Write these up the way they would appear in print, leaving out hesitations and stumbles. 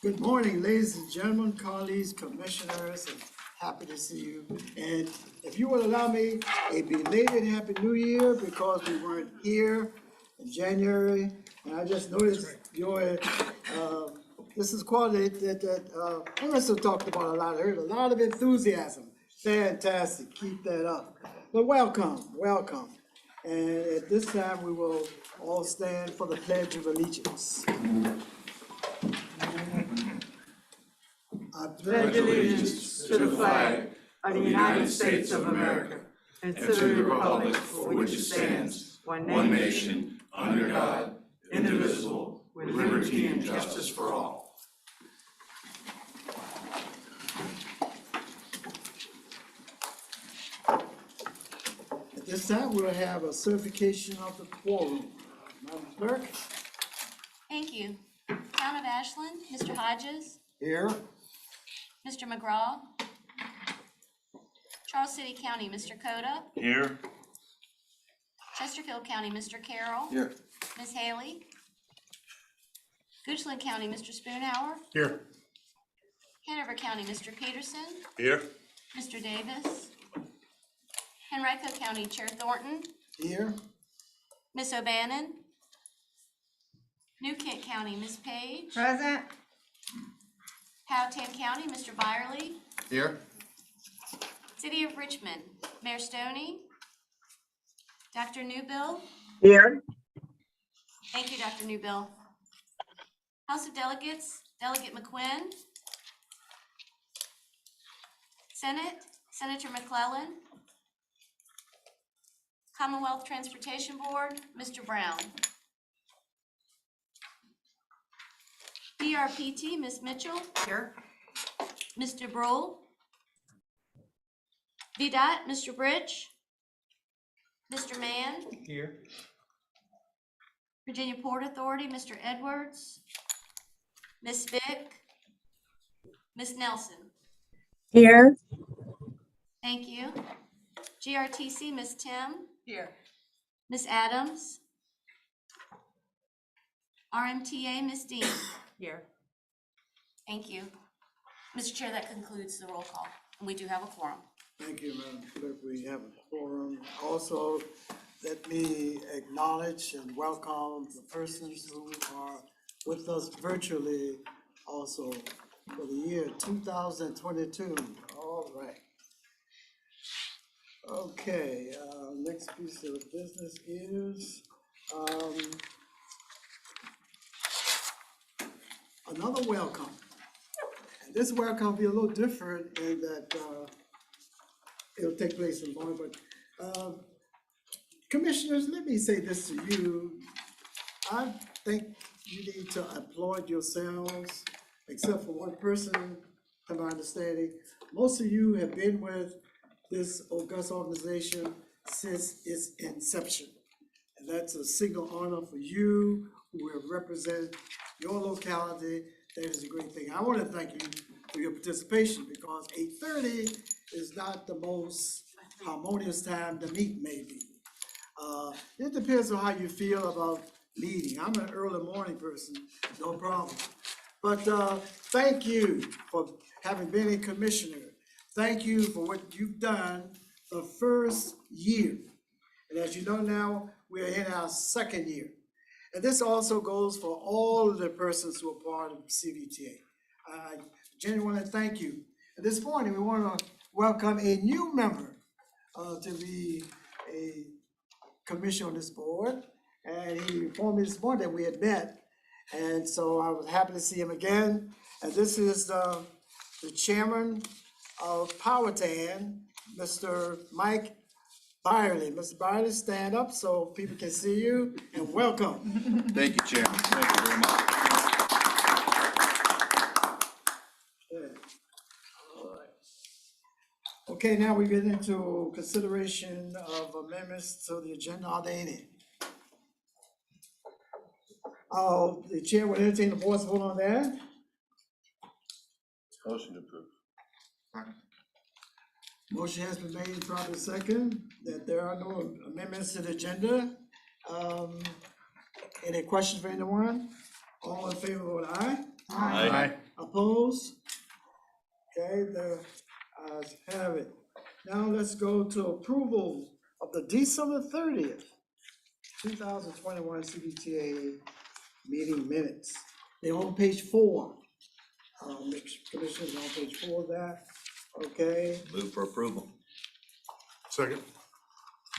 Good morning, ladies and gentlemen, colleagues, commissioners, and happy to see you. And if you will allow me a belated Happy New Year, because we weren't here in January. And I just noticed your, this is quality that Melissa talked about a lot. I heard a lot of enthusiasm. Fantastic, keep that up. But welcome, welcome. And at this time, we will all stand for the Pledge of Allegiance. I pledge allegiance to the flag of the United States of America and to the republic for which it stands, one nation, under God, indivisible, with liberty and justice for all. At this time, we'll have a certification of the quorum. Madam Clerk? Thank you. Town of Ashland, Mr. Hodges, Here. Mr. McGraw. Charles City County, Mr. Cota. Here. Chesterfield County, Mr. Carroll. Here. Ms. Haley. Goochland County, Mr. Spoonhour. Here. Hanover County, Mr. Peterson. Here. Mr. Davis. Henrico County, Chair Thornton. Here. Ms. O'Bannon. New Kent County, Ms. Page. Present. Powhatan County, Mr. Byerly. Here. City of Richmond, Mayor Stoney. Dr. Newbill. Here. Thank you, Dr. Newbill. House of Delegates, Delegate McQuinn. Senate, Senator McClellan. Commonwealth Transportation Board, Mr. Brown. DRPT, Ms. Mitchell. Here. Mr. Brohl. Vdot, Mr. Bridge. Mr. Mann. Here. Virginia Port Authority, Mr. Edwards. Ms. Vick. Ms. Nelson. Here. Thank you. GRTC, Ms. Tim. Here. Ms. Adams. RMTA, Ms. Dean. Here. Thank you. Mr. Chair, that concludes the roll call, and we do have a quorum. Thank you, Madam Clerk. We have a quorum. Also, let me acknowledge and welcome the persons who are with us virtually also for the year 2022. All right. Okay, next piece of business is another welcome. And this welcome will be a little different in that it'll take place in Boeing, but commissioners, let me say this to you. I think you need to applaud yourselves, except for one person, to my understanding. Most of you have been with this august organization since its inception. And that's a signal honor for you who will represent your locality. That is a great thing. I want to thank you for your participation, because 8:30 is not the most harmonious time to meet, maybe. It depends on how you feel about meeting. I'm an early morning person, no problem. But thank you for having been a commissioner. Thank you for what you've done the first year. And as you know now, we're in our second year. And this also goes for all of the persons who are part of CVTA. I genuinely thank you. And this morning, we want to welcome a new member to be a commissioner on this board. And he informed me this morning that we had met. And so I was happy to see him again. And this is the chairman of Powhatan, Mr. Mike Byerly. Mr. Byerly, stand up so people can see you, and welcome. Thank you, Chairman. Thank you very much. Good. All right. Okay, now we get into consideration of amendments to the agenda. Are there any? The chair will entertain the board's vote on that. Motion approved. Motion has been made, properly second, that there are no amendments to the agenda. Any questions for anyone? All in favor, vote aye. Aye. Opposed? Okay, the ayes have it. Now let's go to approval of the December 30th, 2021 CVTA meeting minutes. They're on page 4. Commissioners on page 4 of that. Okay, Move for approval. Second.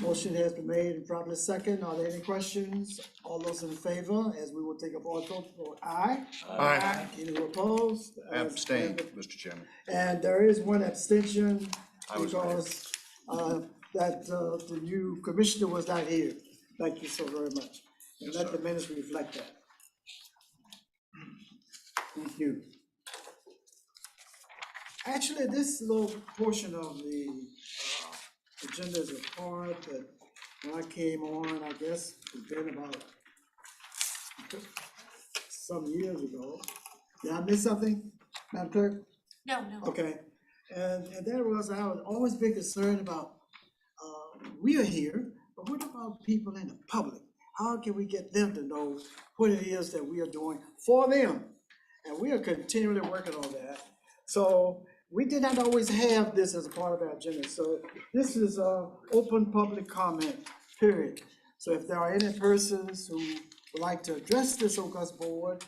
motion has been made and properly second. Are there any questions? All those in favor, as we will take a vote, vote aye. Aye. Any opposed? Abstain, Mr. Chairman. And there is one abstention I was there. because the new commissioner was not here. Thank you so very much. And Yes, let the sir. minutes reflect that. Thank you. Actually, this little portion of the agenda is a part that when I came on, I guess it's been about some years ago. Did I miss something, Madam Clerk? No, no. Okay, and that was, I was always been concerned about, we are here, but what about people in the public? How can we get them to know what it is that we are doing for them? And we are continually working on that. So we did not always have this as a part of our agenda. So this is a open public comment, period. So if there are any persons who would like to address this August board,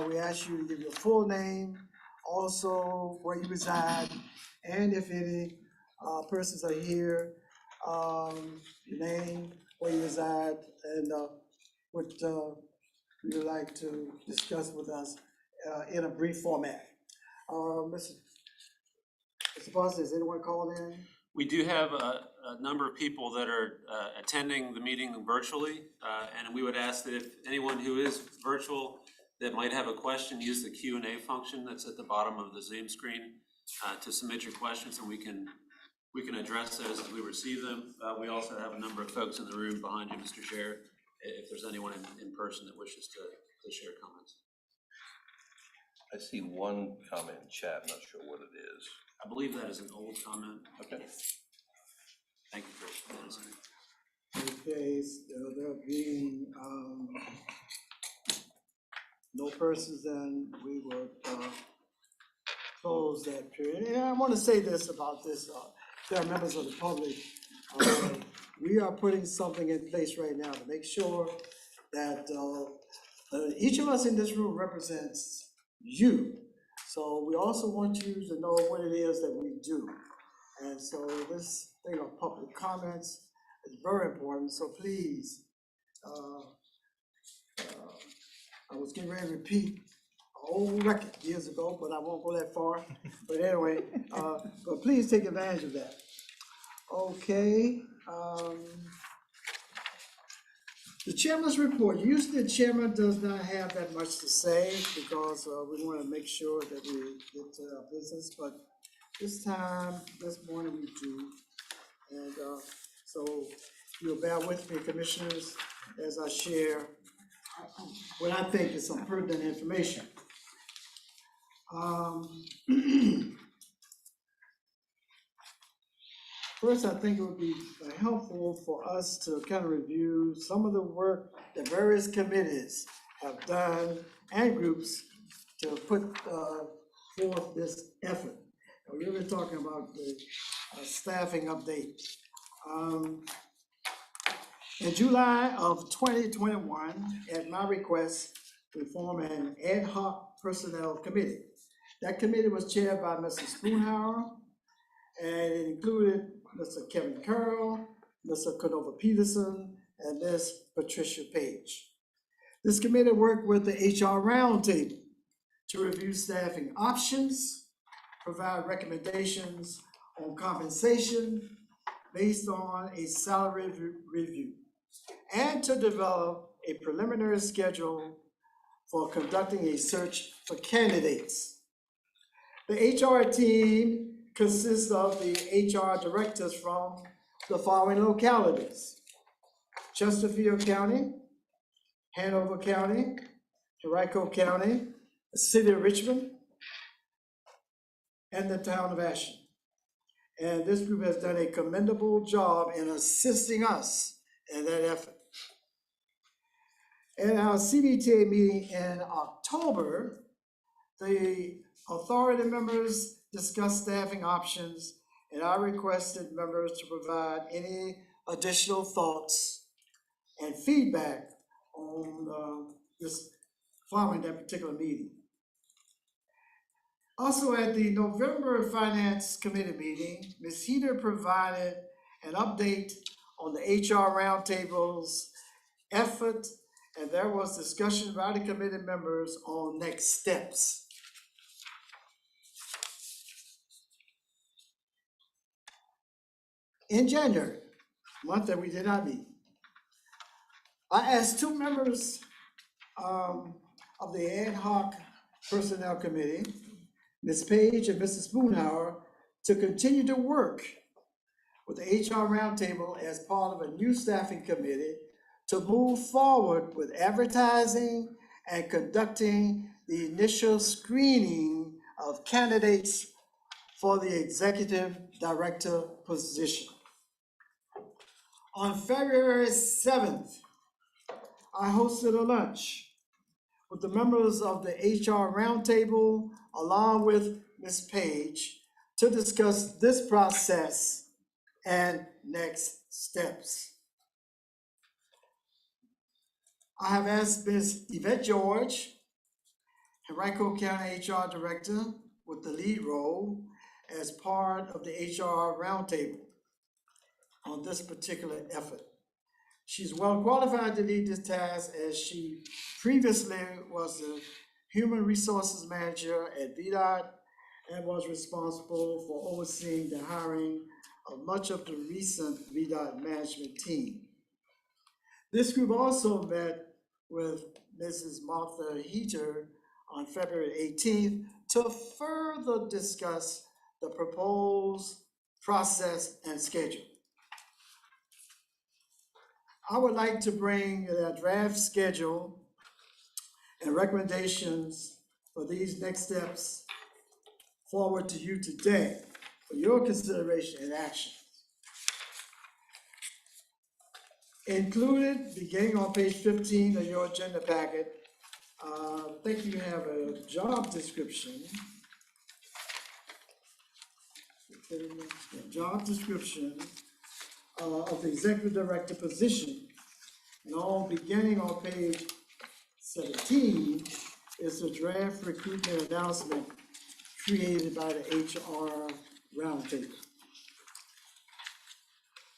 we ask you to give your full name, also where you reside, and if any persons are here, your name, where you reside, and what you would like to discuss with us in a brief format. Mr. Foster, is anyone called in? We do have a number of people that are attending the meeting virtually, and we would ask that if anyone who is virtual that might have a question, use the Q&A function that's at the bottom of the Zoom screen to submit your questions, and we can address those as we receive them. We also have a number of folks in the room behind you, Mr. Chair, if there's anyone in person that wishes to share comments. I see one comment in chat, I'm not sure what it is. I believe that is an old comment. Okay. Thank you for answering. Okay, so there being no persons, then we would close that period. And I want to say this about this, there are members of the public. We are putting something in place right now to make sure that each of us in this room represents you. So we also want you to know what it is that we do. And so this thing of public comments is very important, so please, I was getting ready to repeat an old record years ago, but I won't go that far. But anyway, but please take advantage of that. Okay, the chairman's report. Usually the chairman does not have that much to say because we want to make sure that we get to our business, but this morning we do. And so you'll bear with me, commissioners, as I share what I think is some pertinent information. First, I think it would be helpful for us to kind of review some of the work that various committees have done and groups to put forth this effort. And we're really talking about the staffing update. In July of 2021, at my request, we formed an ad hoc personnel committee. That committee was chaired by Mr. Spoonhour, and it included Mr. Kevin Curl, Mr. Canova Peterson, and Ms. Patricia Page. This committee worked with the HR Roundtable to review staffing options, provide recommendations on compensation based on a salary review, and to develop a preliminary schedule for conducting a search for candidates. The HR team consists of the HR directors from the following localities: Chesterfield County, Hanover County, Henrico County, the city of Richmond, and the town of Ashland. And this group has done a commendable job in assisting us in that effort. At our CVTA meeting in October, the authority members discussed staffing options, and I requested members to provide any additional thoughts and feedback on this following that particular meeting. Also, at the November Finance Committee meeting, Ms. Heater provided an update on the HR roundtable's effort, and there was discussion by the committee members on next steps. In January, month that we did not meet, I asked two members of the Ad Hoc Personnel Committee, Ms. Page and Mr. Spoonhour, to continue to work with the HR Roundtable as part of a new staffing committee to move forward with advertising and conducting the initial screening of candidates for the executive director position. On February 7th, I hosted a lunch with the members of the HR Roundtable along with Ms. Page to discuss this process and next steps. I have asked Ms. Yvette George, Henrico County HR Director with the lead role, as part of the HR Roundtable on this particular effort. She's well qualified to lead this task as she previously was the Human Resources Manager at Vdot and was responsible for overseeing the hiring of much of the recent Vdot management team. This group also met with Mrs. Martha Heater on February 18th to further discuss the proposed process and schedule. I would like to bring the draft schedule and recommendations for these next steps forward to you today for your consideration and action. Included, beginning on page 15 of your agenda packet, I think you have a job description. Job description of the executive director position. And all beginning on page 17 is a draft recruitment announcement created by the HR Roundtable.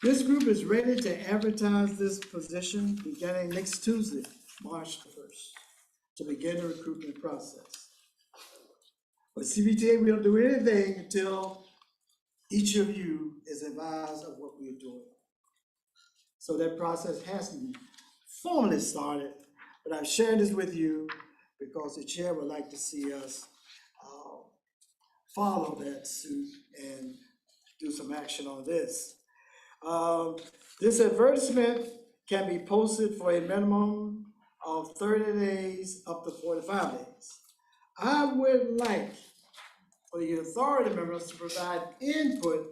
This group is ready to advertise this position beginning next Tuesday, March the 1st, to begin the recruitment process. But CVTA, we don't do anything until each of you is advised of what we're doing. So that process hasn't formally started, but I'm sharing this with you because the chair would like to see us follow that suit and do some action on this. This advertisement can be posted for a minimum of 30 days up to 45 days. I would like for the authority members to provide input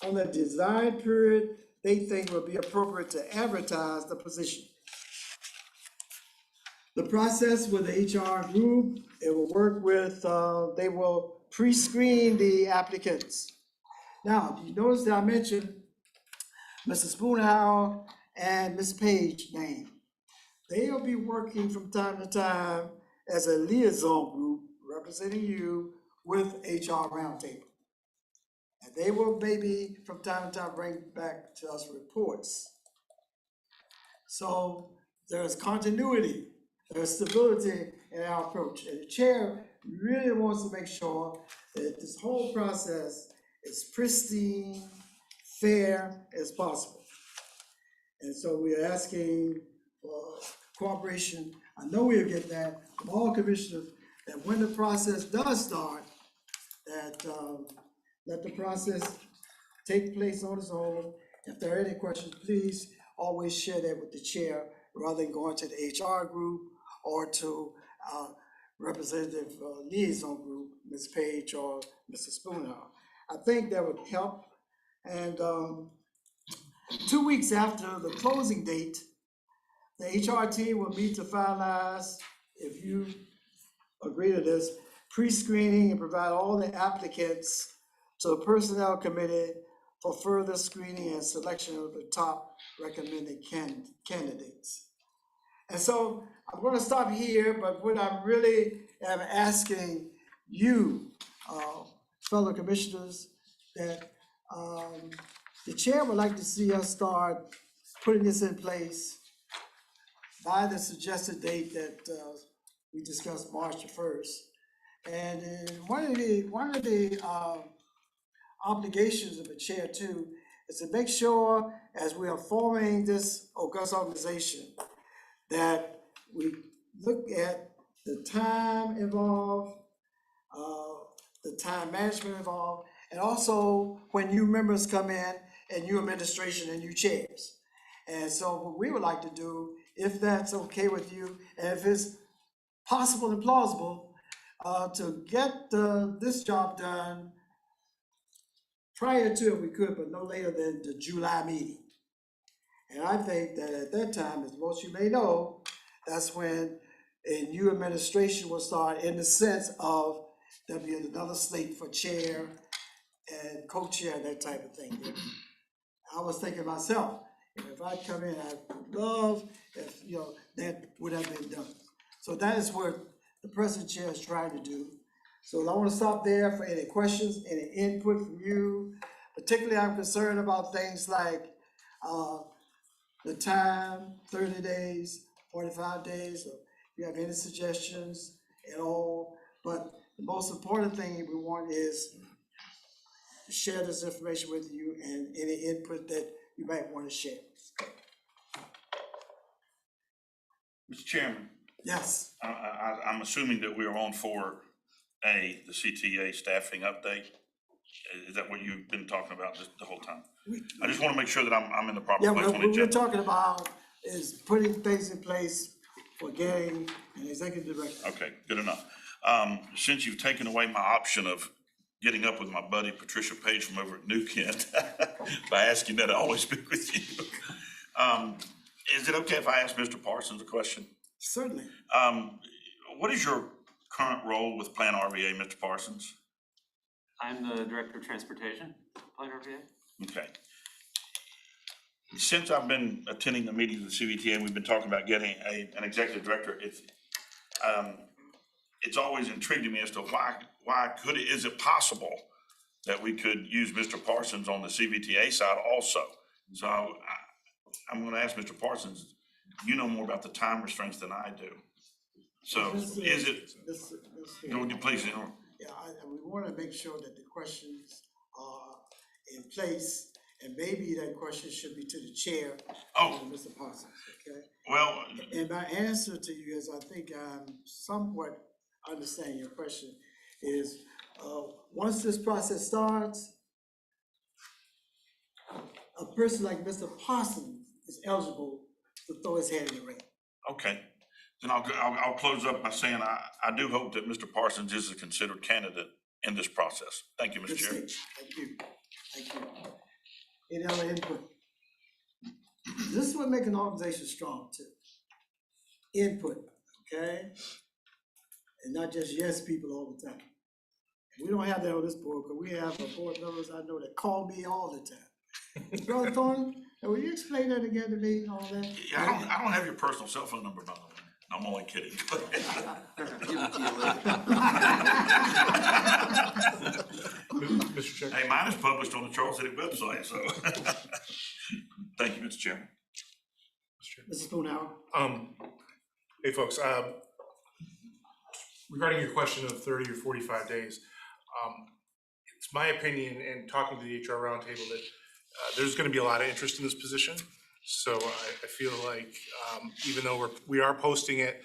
on the design period they think will be appropriate to advertise the position. The process with the HR group, it will work with, they will pre-screen the applicants. Now, you notice that I mentioned Mr. Spoonhour and Ms. Page name. They'll be working from time to time as a liaison group representing you with HR Roundtable. And they will maybe from time to time bring back to us reports. So there's continuity, there's stability in our approach. And the chair really wants to make sure that this whole process is pristine, fair as possible. And so we are asking for cooperation. I know we'll get that from all commissioners, that when the process does start, that let the process take place on its own. If there are any questions, please always share that with the chair rather than going to the HR group or to representative liaison group, Ms. Page or Mr. Spoonhour. I think that would help. And 2 weeks after the closing date, The HRT will meet to finalize, if you agree to this, pre-screening and provide all the applicants to the Personnel Committee for further screening and selection of the top recommended candidates. And so I'm gonna stop here, but what I really am asking you, fellow commissioners, that the chair would like to see us start putting this in place by the suggested date that we discussed, March the 1st. And one of the obligations of the chair too is to make sure, as we are forming this august organization, that we look at the time involved, the time management involved, and also when new members come in and new administration and new chairs. And so what we would like to do, if that's okay with you, and if it's possible and plausible, to get this job done prior to, if we could, but no later than the July meeting. And I think that at that time, as most of you may know, that's when a new administration will start, in the sense of there'll be another slate for chair and co-chair, that type of thing. I was thinking myself, if I'd come in, I'd love if, that would have been done. So that is what the present chair is trying to do. So I want to stop there for any questions, any input from you. Particularly, I'm concerned about things like the time, 30 days, 45 days, or if you have any suggestions at all. But the most important thing we want is to share this information with you and any input that you might want to share. Mr. Chairman, Yes. I'm assuming that we are on 4A, the CTA staffing update. Is that what you've been talking about the whole time? I just want to make sure that I'm in the proper Yeah, place what on the we're agenda. talking about is putting things in place for getting an executive director. Okay, good enough. Since you've taken away my option of getting up with my buddy Patricia Page from over at New Kent by asking that I always speak with you, is it okay if I ask Mr. Parsons a question? Certainly. What is your current role with Plan RVA, Mr. Parsons? I'm the Director of Transportation, Plan RVA. Okay. Since I've been attending the meetings of the CVTA and we've been talking about getting an executive director, it's always intrigued me as to is it possible that we could use Mr. Parsons on the CVTA side also? So I'm gonna ask Mr. Parsons, you know more about the time restraints than I do. So is it, would you please, Yeah, we want to make sure that the questions are in place, and maybe that question should be to the chair. Oh. Mr. Parsons, okay? well, And my answer to you is, I think I'm somewhat understanding your question, is once this process starts, a person like Mr. Parsons is eligible to throw his hand in the ring. okay. Then I'll close up by saying I do hope that Mr. Parsons is a considered candidate in this process. Thank you, Mr. Good Chair. stage. Thank you. Thank you. Any other input? This is what makes an organization strong too. Input, okay? And not just yes people all the time. We don't have that on this board, because we have board members I know that call me all the time. Brother Thorne, will you explain that again to me, all that? Yeah, I don't have your personal cell phone number, by the way. I'm only kidding. Mr. Chair. Hey, mine is published on the Charles City website, so. Thank you, Mr. Chairman. Mrs. Spoonhour? Hey, folks, regarding your question of 30 or 45 days, it's my opinion, and talking to the HR roundtable, that there's gonna be a lot of interest in this position. So I feel like, even though we are posting it,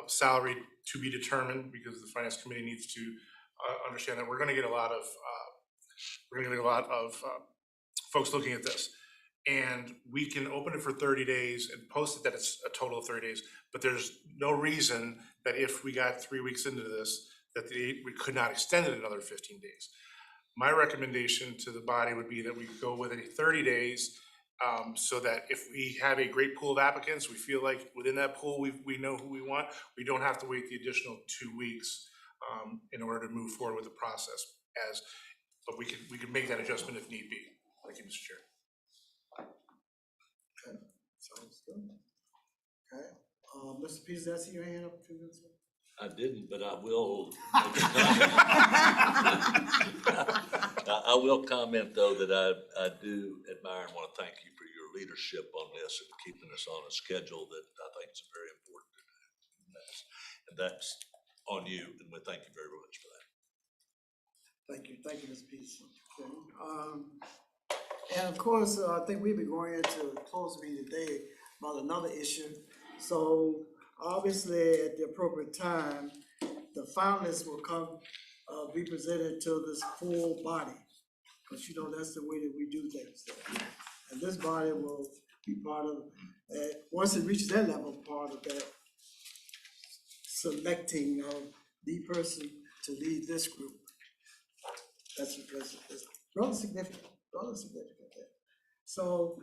salary to be determined, because the finance committee needs to understand that we're gonna get a lot of folks looking at this. And we can open it for 30 days and post it that it's a total of 30 days, but there's no reason that if we got 3 weeks into this, that we could not extend it another 15 days. My recommendation to the body would be that we go with it 30 days, So that if we have a great pool of applicants, we feel like within that pool, we know who we want, we don't have to wait the additional 2 weeks in order to move forward with the process but we could make that adjustment if need be. Thank you, Mr. Chair. Okay, sounds good. Okay, Mr. Peters, did I see your hand up a few minutes ago? I didn't, but I will. I will comment, though, that I do admire and want to thank you for your leadership on this and keeping us on a schedule that I think is very important to do. And that's on you, and we thank you very much for that. Thank you, Ms. Peterson. Okay, and of course, I think we'll be going into a closed meeting today about another issue. So obviously, at the appropriate time, the finalists will come, be presented to this full body. Because you know, that's the way that we do things. And this body will be part of, once it reaches that level, part of that selecting of the person to lead this group. That's rather significant, there. So,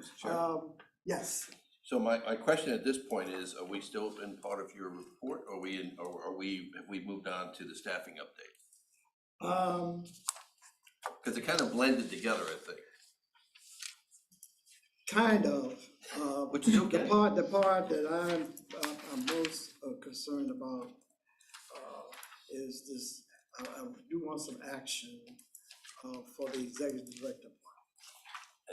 yes. So my question at this point is, are we still in part of your report, or have we moved on to the staffing update? Because it kind of blended together, I think. Kind of. Which is okay. The part that I'm most concerned about is this, I do want some action for the executive director.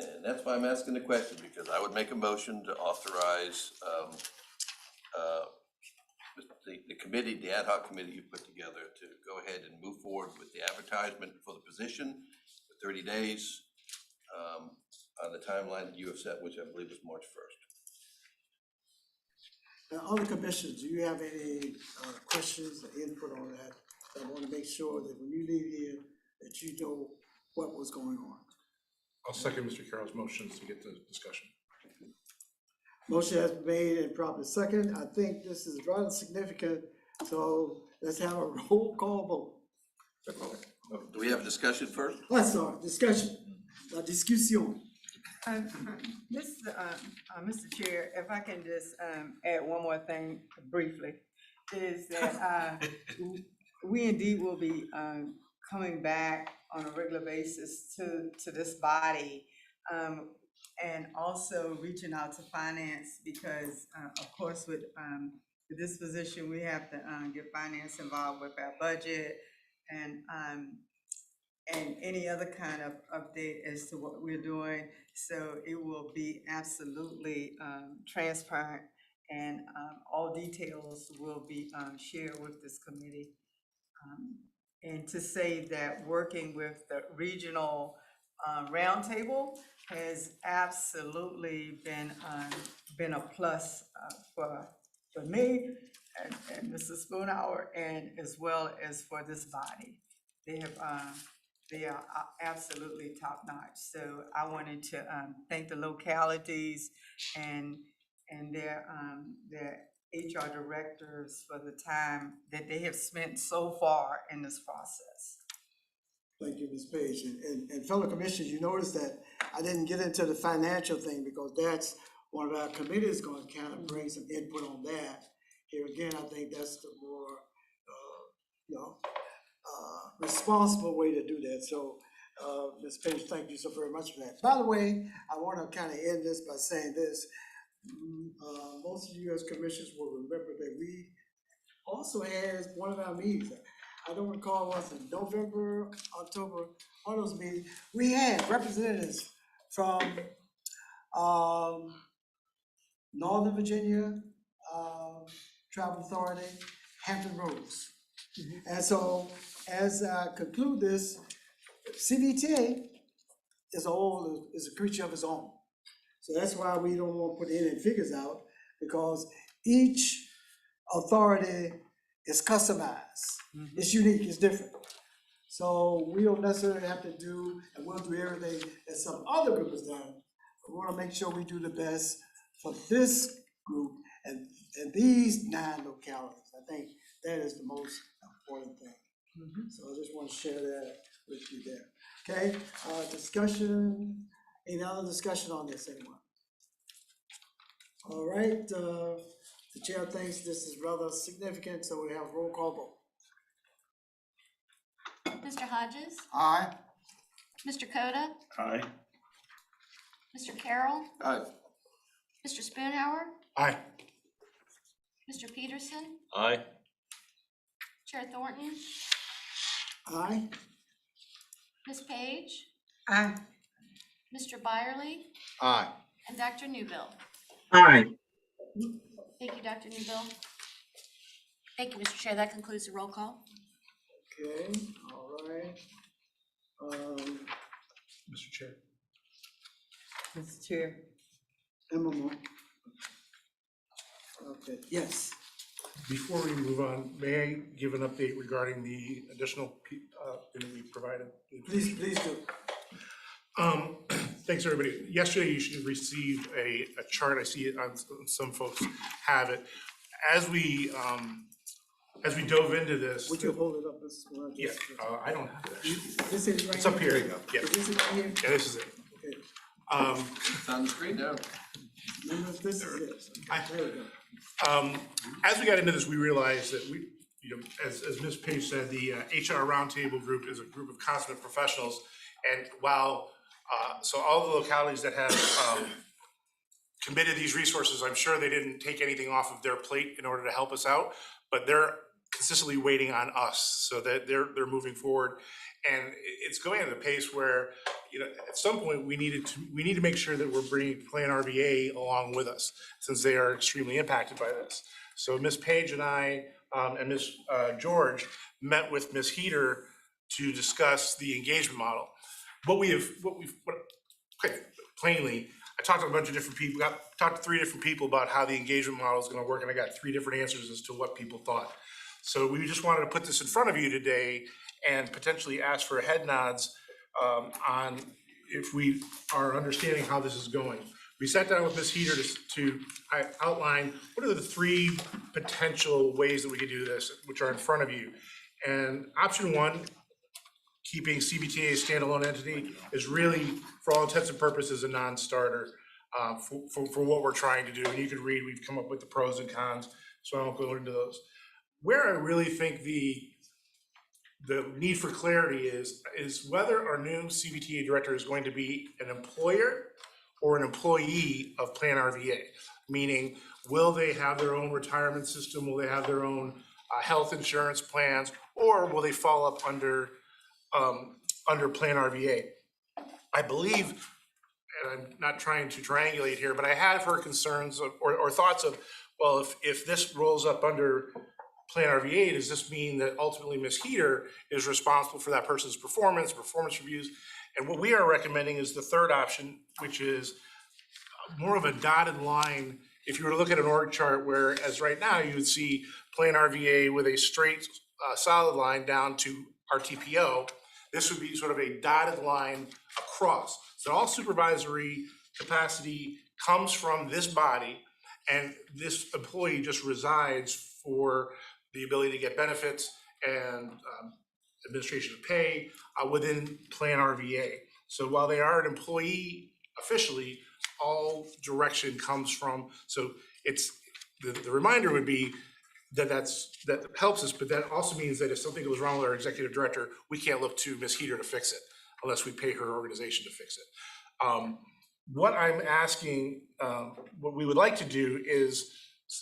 And that's why I'm asking the question, because I would make a motion to authorize the committee, the ad hoc committee you put together, to go ahead and move forward with the advertisement for the position for 30 days on the timeline that you have set, which I believe is March 1st. Now, other commissioners, do you have any questions or input on that? I want to make sure that when you leave here, that you know what was going on. I'll second Mr. Carroll's motions to get the discussion. Motion has been made and properly second. I think this is rather significant, so let's have a roll call vote. Do we have a discussion first? Let's start, discussion, la discussion. Mr. Chair, if I can just add one more thing briefly, is that we indeed will be coming back on a regular basis to this body, and also reaching out to finance, because of course with this position we have to get finance involved with our budget and any other kind of update as to what we're doing. So it will be absolutely transparent, and all details will be shared with this committee. And to say that working with the regional roundtable has absolutely been a plus for me and Mrs. Spoonhour, and as well as for this body. They are absolutely top notch. So I wanted to thank the localities and their HR directors for the time that they have spent so far in this process. Thank you, Ms. Page. And fellow commissioners, you notice that I didn't get into the financial thing, because that's one of our committees going to kind of bring some input on that. Here again, I think that's the more, responsible way to do that. So, Ms. Page, thank you so very much for that. By the way, I want to kind of end this by saying this. Most of you as commissioners will remember that we also had one of our meetings. I don't recall, was it November, October, one of those meetings. We had representatives from Northern Virginia Travel Authority, Hampton Roads. And so, as I conclude this, CVTA is a creature of its own. So that's why we don't want to put any figures out, because each authority is customized. It's unique, it's different. So we don't necessarily have to do, and we'll do everything that some other group has done. We want to make sure we do the best for this group and these 9 localities. I think that is the most important thing. So I just want to share that with you there. Okay, discussion, any other discussion on this, anyone? All right, the chair thinks this is rather significant, so we have roll call vote. Mr. Hodges? Aye. Mr. Coda? Aye. Mr. Carroll? Aye. Mr. Spoonhour? Aye. Mr. Peterson? Aye. Chair Thornton? Aye. Ms. Page? Aye. Mr. Byerly? Aye. And Dr. Newbill? Aye. Thank you, Dr. Newbill. Thank you, Mr. Chair. That concludes the roll call. Okay, all right. Mr. Chair. Mr. Chair. Emma Moore. Okay, yes. Before we move on, may I give an update regarding the additional thing that we provided? Please do. Thanks, everybody. Yesterday, you should have received a chart. I see it on some folks have it. As we dove into this. Would you hold it up? This is what I Yeah, just- I don't have it actually. This is right. It's up here. here. Yeah, Is this right here? yeah, this is it. Okay, It's on the screen now. members, this is it. I- There we go. As we got into this, we realized that we, as Ms. Page said, the HR Roundtable Group is a group of consummate professionals. And while, so all the localities that have committed these resources, I'm sure they didn't take anything off of their plate in order to help us out, but they're consistently waiting on us so that they're moving forward. And it's going at a pace where, at some point, we need to make sure that we're bringing Plan RVA along with us, since they are extremely impacted by this. So Ms. Page and I, and Ms. George met with Ms. Heater to discuss the engagement model. Plainly, I talked to a bunch of different people, talked to 3 different people about how the engagement model is gonna work, and I got 3 different answers as to what people thought. So we just wanted to put this in front of you today and potentially ask for head nods on if we are understanding how this is going. We sat down with Ms. Heater to outline what are the 3 potential ways that we could do this, which are in front of you. And option 1, keeping CVTA a standalone entity, is really, for all intents and purposes, a non-starter for what we're trying to do. And you could read, we've come up with the pros and cons, so I won't go into those. Where I really think the need for clarity is whether our new CVTA director is going to be an employer or an employee of Plan RVA. Meaning, will they have their own retirement system? Will they have their own health insurance plans? Or will they fall up under Plan RVA? I believe, and I'm not trying to triangulate here, but I have heard concerns or thoughts of, well, if this rolls up under Plan RVA, does this mean that ultimately Ms. Heater is responsible for that person's performance reviews? And what we are recommending is the third option, which is more of a dotted line. If you were to look at an org chart, where as right now you would see Plan RVA with a straight solid line down to our TPO, this would be sort of a dotted line across. So all supervisory capacity comes from this body, and this employee just resides for the ability to get benefits and administration of pay within Plan RVA. So while they are an employee officially, all direction comes from, so it's, the reminder would be that that helps us, but that also means that if something goes wrong with our executive director, we can't look to Ms. Heater to fix it unless we pay her organization to fix it. What I'm asking, what we would like to do is,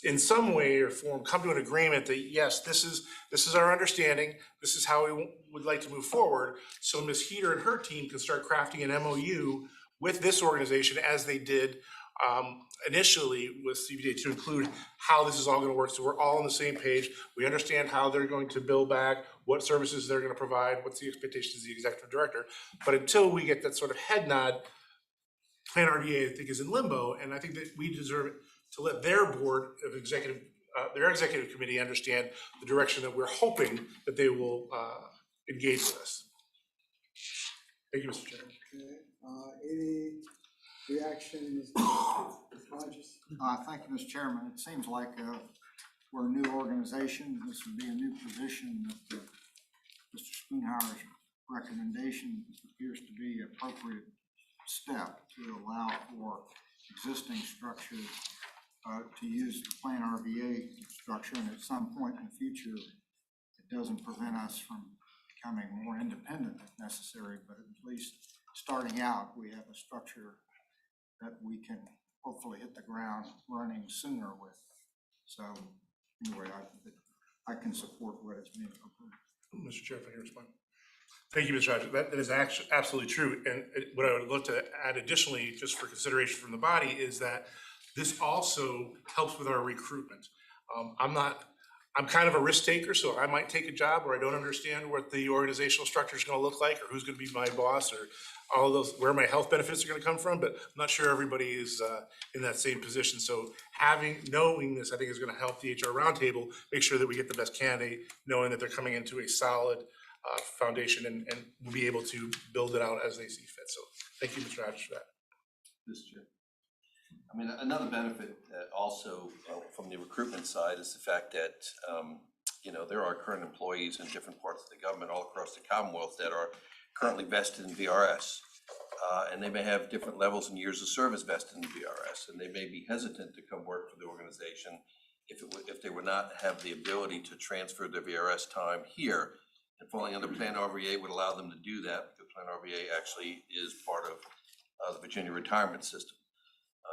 in some way or form, come to an agreement that yes, this is our understanding, this is how we would like to move forward, so Ms. Heater and her team can start crafting an MOU with this organization as they did initially with CVTA, to include how this is all going to work, so we're all on the same page. We understand how they're going to bill back, what services they're going to provide, what's the expectations of the executive director. But until we get that sort of head nod, Plan RVA, I think, is in limbo, and I think that we deserve to let their board of executive, their executive committee understand the direction that we're hoping that they will engage with us. Thank you, Mr. Chairman. Okay, any reaction, Ms. Hodges? Thank you, Mr. Chairman. It seems like we're a new organization. This would be a new position that Mr. Spoonhour's recommendation appears to be an appropriate step to allow for existing structures to use the Plan RVA structure, and at some point in the future, it doesn't prevent us from becoming more independent if necessary, but at least starting out, we have a structure that we can hopefully hit the ground running sooner with. So anyway, I can support what is being proposed. Mr. Chair, if I can respond. Thank you, Mr. Hodges. That is actually absolutely true. And what I would love to add additionally, just for consideration from the body, is that this also helps with our recruitment. I'm kind of a risk taker, so I might take a job where I don't understand what the organizational structure is going to look like, or who's going to be my boss, or all of those, where my health benefits are going to come from, but I'm not sure everybody is in that same position. So knowing this, I think is going to help the HR roundtable make sure that we get the best candidate, knowing that they're coming into a solid foundation and will be able to build it out as they see fit. So thank you, Mr. Hodges, for that. Mr. Chair. I mean, another benefit also from the recruitment side is the fact that, you know, there are current employees in different parts of the government all across the Commonwealth that are currently vested in VRS. And they may have different levels and years of service vested in VRS, and they may be hesitant to come work for the organization if they would not have the ability to transfer their VRS time here. And falling under Plan RVA would allow them to do that, because Plan RVA actually is part of the Virginia retirement system.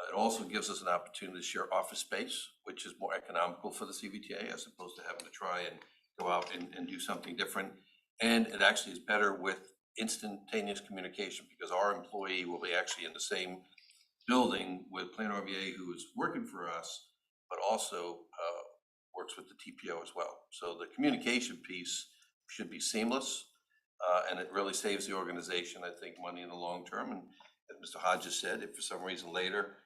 It also gives us an opportunity to share office space, which is more economical for the CVTA as opposed to having to try and go out and do something different. And it actually is better with instantaneous communication, because our employee will be actually in the same building with Plan RVA, who is working for us, but also works with the TPO as well. So the communication piece should be seamless, and it really saves the organization, I think, money in the long term. And as Mr. Hodges said, if for some reason later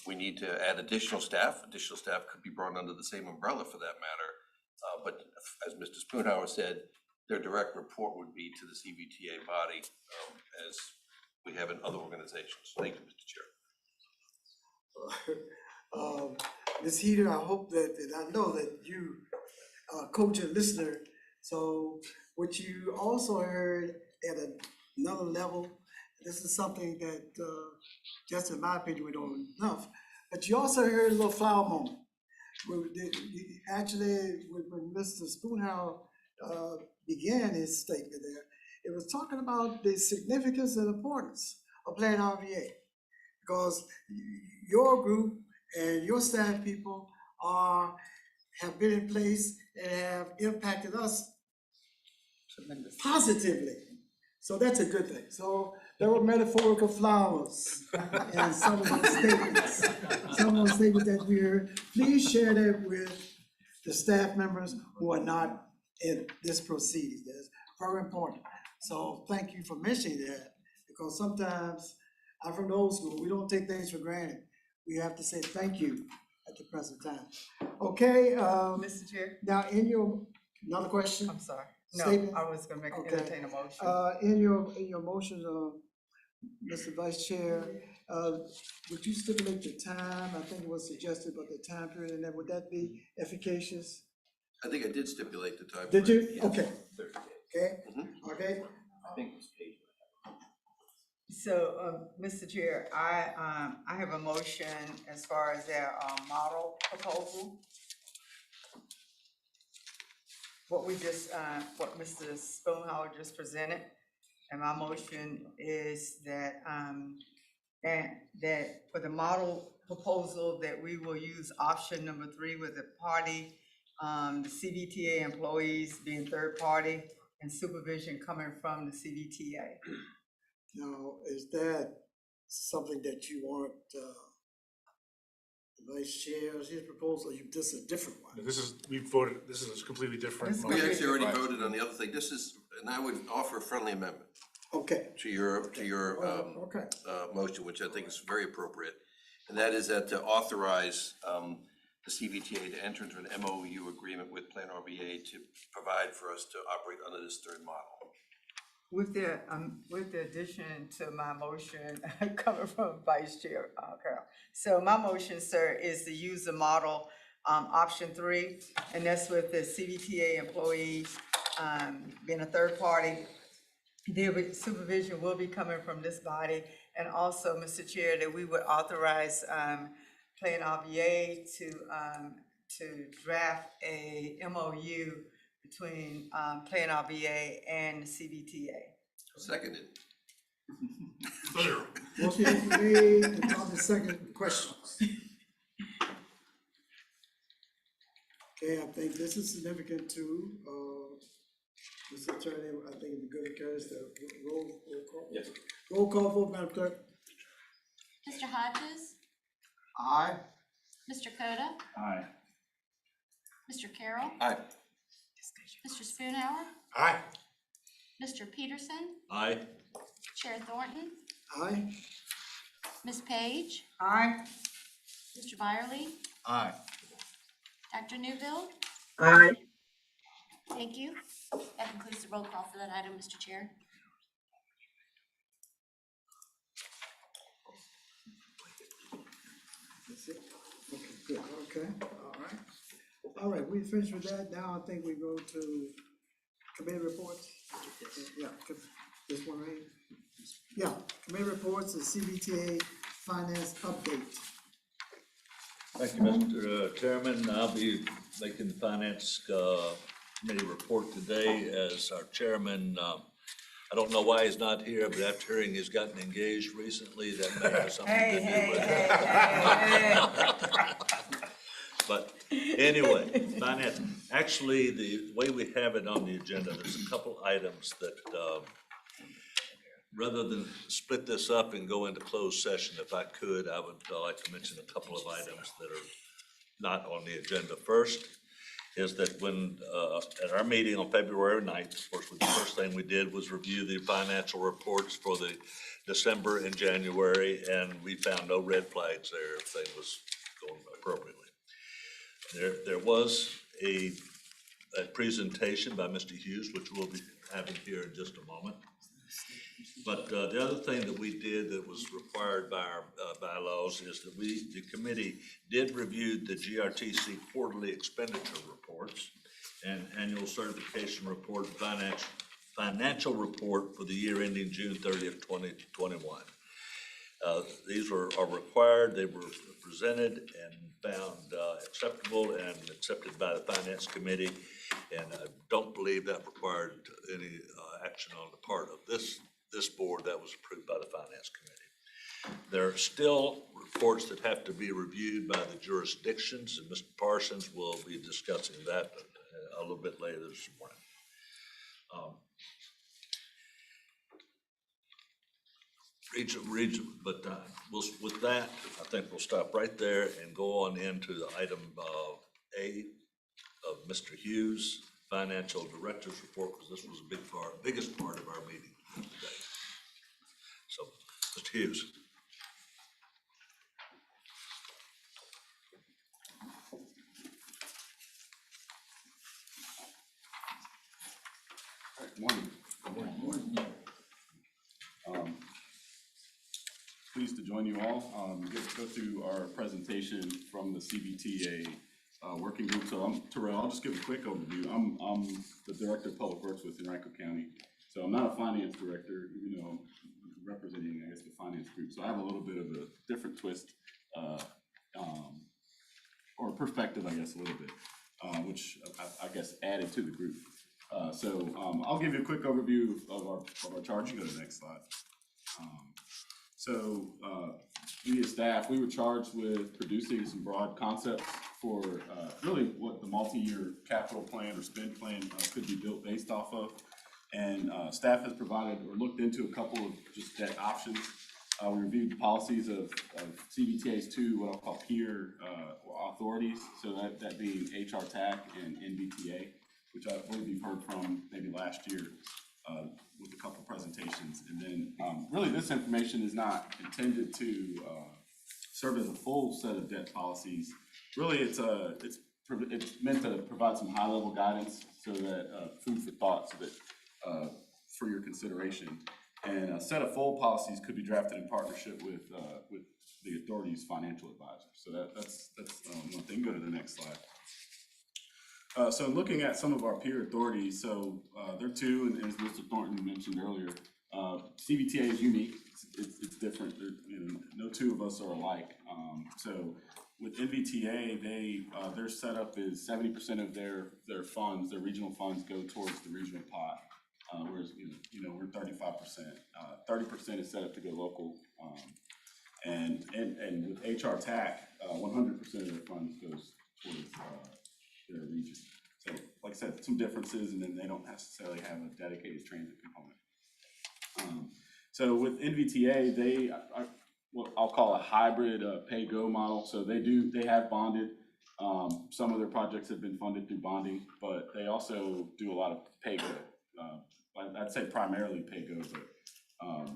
we need to add additional staff could be brought under the same umbrella for that matter. But as Mr. Spoonhour said, their direct report would be to the CVTA body, as we have in other organizations. Thank you, Mr. Chair. Ms. Heater, I hope that, and I know that you coach a listener. So what you also heard at another level, this is something that, just in my opinion, we don't enough, but you also heard a little flower moment. Actually, when Mr. Spoonhour began his statement there, it was talking about the significance and importance of Plan RVA, because your group and your staff people have been in place and have impacted us positively. So that's a good thing. So there were metaphorical flowers and some of those statements, that we heard. Please share that with the staff members who are not in this proceeding. That's very important. So thank you for mentioning that, because sometimes I'm from the old school. We don't take things for granted. We have to say thank you at the present time. Okay. Mr. Chair, Now, another question? I'm sorry. Statement? No, I was gonna Okay. entertain a motion. In your motion, Mr. Vice Chair, would you stipulate the time? I think it was suggested about the time period, and then would that be efficacious? I think I did stipulate the time. Did you? Yes. Okay. Okay, okay. I think it's page. So, Mr. Chair, I have a motion as far as their model proposal. What Mr. Spoonhour just presented, and my motion is that that for the model proposal, that we will use option number 3 with the party, the CVTA employees being third party and supervision coming from the CVTA. Now, is that something that you want, the Vice Chair's his proposal, or this is a different one? This is a completely different. This We motion. actually already voted on the other thing. This is, and I would offer a friendly amendment Okay. to your Okay. motion, which I think is very appropriate. And that is that to authorize the CVTA to enter into an MOU agreement with Plan RVA to provide for us to operate under this third model. With the addition to my motion coming from Vice Chair Carroll. So my motion, sir, is to use the model option 3, and that's with the CVTA employees being a third party. Their supervision will be coming from this body, and also, Mr. Chair, that we would authorize Plan RVA to draft a MOU between, Plan RVA and the CVTA. Seconded. Motion is made and probably second. Questions? Okay, I think this is significant too. Mr. Attorney, I think it'd be good to carry the roll call. Yes. Roll call vote, Madam Clerk. Mr. Hodges, Aye. Mr. Coda, Aye. Mr. Carroll, Aye. Mr. Spoonhour, Aye. Mr. Peterson, Aye. Chair Thornton, Aye. Ms. Page, Aye. Mr. Byerly, Aye. Dr. Newville. Aye. Thank you. That concludes the roll call for that item, Mr. Chair. That's it? Okay, good, okay, all right. All right, we finished with that. Now I think we go to committee reports. Yeah, this one right here. Yeah, committee reports, the CVTA finance update. Thank you, Mr. Chairman. I'll be making the Finance Committee report today as our chairman. I don't know why he's not here, but after hearing he's gotten engaged recently, that may have something to do with it. But anyway, finance, actually, the way we have it on the agenda, there's a couple items that, rather than split this up and go into closed session, if I could, I would like to mention a couple of items that are not on the agenda. First is that when, at our meeting on February 9th, of course, the first thing we did was review the financial reports for the December and January, and we found no red flags there. Everything was going appropriately. There was a presentation by Mr. Hughes, which we'll be having here in just a moment. But the other thing that we did that was required by our bylaws is that the committee did review the GRTC quarterly expenditure reports and annual certification report, financial report for the year ending June 30th, 2021. These are required. They were presented and found acceptable and accepted by the Finance Committee. And I don't believe that required any action on the part of this board. That was approved by the Finance Committee. There are still reports that have to be reviewed by the jurisdictions, and Mr. Parsons will be discussing that a little bit later this morning. But with that, I think we'll stop right there and go on into the item A of Mr. Hughes' Financial Director's Report, because this was a biggest part of our meeting today. So, Mr. Hughes. Morning. Pleased to join you all. Go through our presentation from the CBTA working group. So I'm Terrell. I'll just give a quick overview. I'm the Director of Public Works with Henrico County. So I'm not a finance director, even though I'm representing, I guess, the finance group. So I have a little bit of a different twist or perspective, I guess, a little bit, which I guess added to the group. So I'll give you a quick overview of our charge. You go to the next slide. We as staff, we were charged with producing some broad concepts for really what the multi-year capital plan or spend plan could be built based off of. And staff has provided or looked into a couple of just debt options. We reviewed the policies of CVTA's two, what I'll call peer authorities. So that being HR TAC and NBTA, which I believe you've heard from maybe last year with a couple presentations. And then really this information is not intended to serve as a full set of debt policies. Really it's meant to provide some high level guidance so that food for thought, so that for your consideration. And a set of full policies could be drafted in partnership with the authority's financial advisor. So that's one thing. Go to the next slide. So looking at some of our peer authorities, so there are two, and as Mr. Thornton mentioned earlier, CVTA is unique. It's different. No two of us are alike. So with NVTA, their setup is 70% of their funds, their regional funds go towards the regional pot. Whereas, we're 35%. 30% is set up to go local. And with HR TAC, 100% of their funds goes towards their region. So, like I said, some differences, and then they don't necessarily have a dedicated transit component. So with NVTA, what I'll call a hybrid pay-go model. So they have bonded. Some of their projects have been funded through bonding, but they also do a lot of pay-go. I'd say primarily pay-go, but